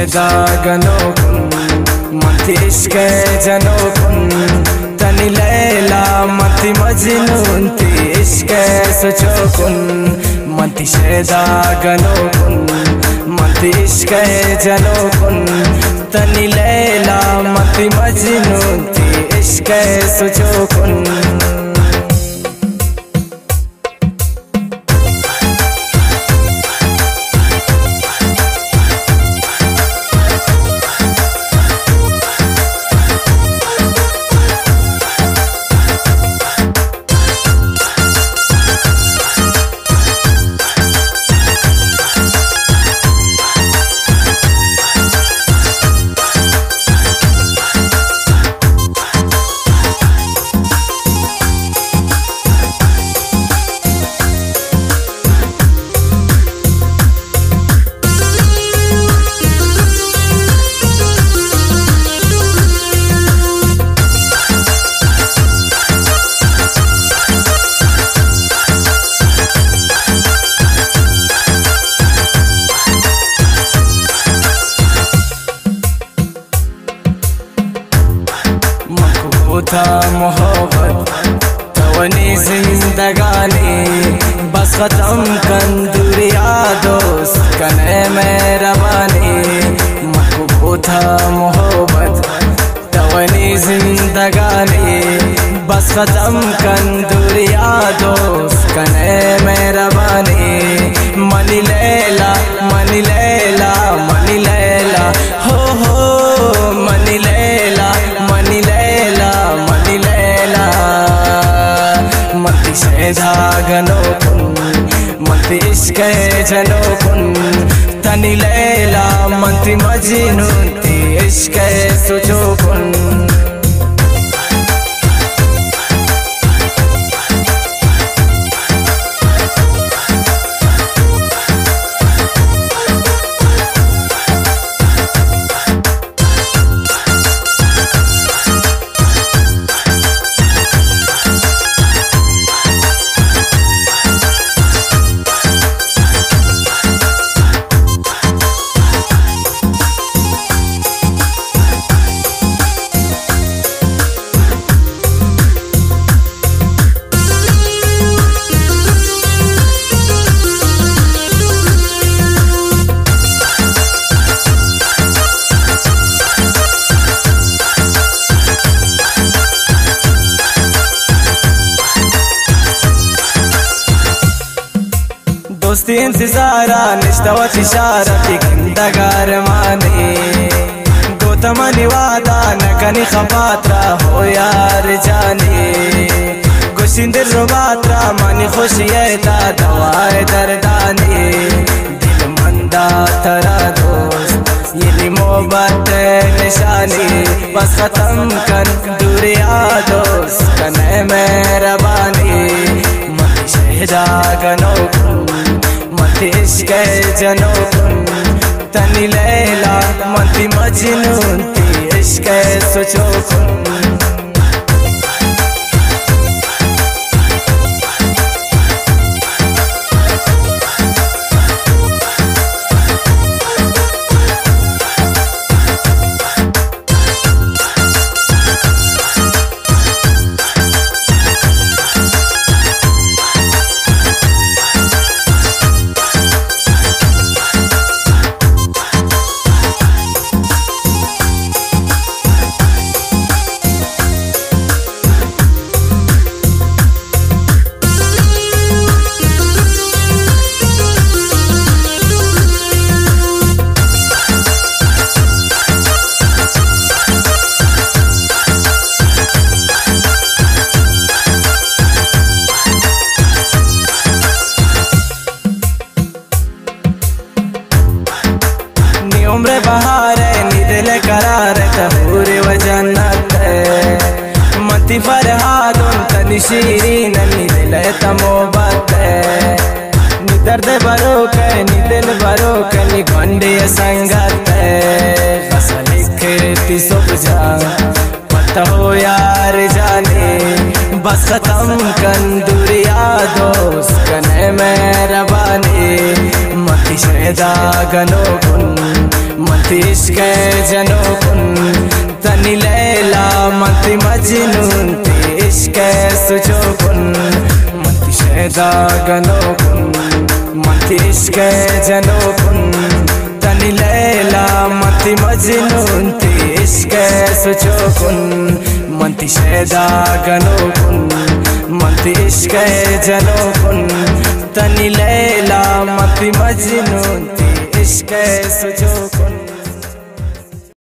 शदागनो कुन मति इश्क जनो कुन तनी लैला मति मजनून ती इश्क सोचो कुन मति शदागनो कुन मति इश्क जनो कुन तनी लैला मति मजनून ती इश्क सोचो कुन था मोहब्बत तवनी जिंदगानी बस खत्म कन दुरिया दोस्त कने मेहरबानी मकबू था मोहब्बत तवनी जिंदगानी बस खत्म कन दुरिया दोस्त कने मेहरबानी मनी लैला मनी लैला मनी लैला हो मनी लैला मनी लैला मनी लैला मति शदागनो कुन मति इश्क जनो कुन तनी लैला मति मजनून ती इश्क सोचो कुन दोस्ती इंतजारा निश्तवत इशारती गिंदगार माने गोतमनी वादा नकनी खपात्रा हो यार जाने गुशिंदिर रुबात्रा मनी खुशी ऐता दवाए दर्दानी दिल मंदा तरा दोस्त ये मोहब्बत निशानी बस खत्म कर दुरिया दोस्त कने मेहरबानी मति शदागनो कुन मति इश्क जनो कुन तनी लैला मति मजनून ती इश्क सोचो कुन उम्र बहार नी दिल करार तहूर व जन्नत मति फरहादुन तनी शीरीन नी दिल तमोबत नी दर्द बरोक नी दिल बरोक नी घंडे संगत बस लिखती सब जा पता हो यार जाने बस खत्म कन दुरिया दोस्त कने मेहरबानी मति शदागनो कुन मंती इश्क जनो कुन तनी लैला मंती मजनून ती इश्क सुजो कुन मंती शहदा गनो कुन मंती इश्क जनो कुन तनी लैला मंती मजनून ती इश्क सुजो कुन मंती शहदा गनो कुन मंती इश्क जनो कुन तनी लैला मंती मजनून ती इश्क सुजो कुन।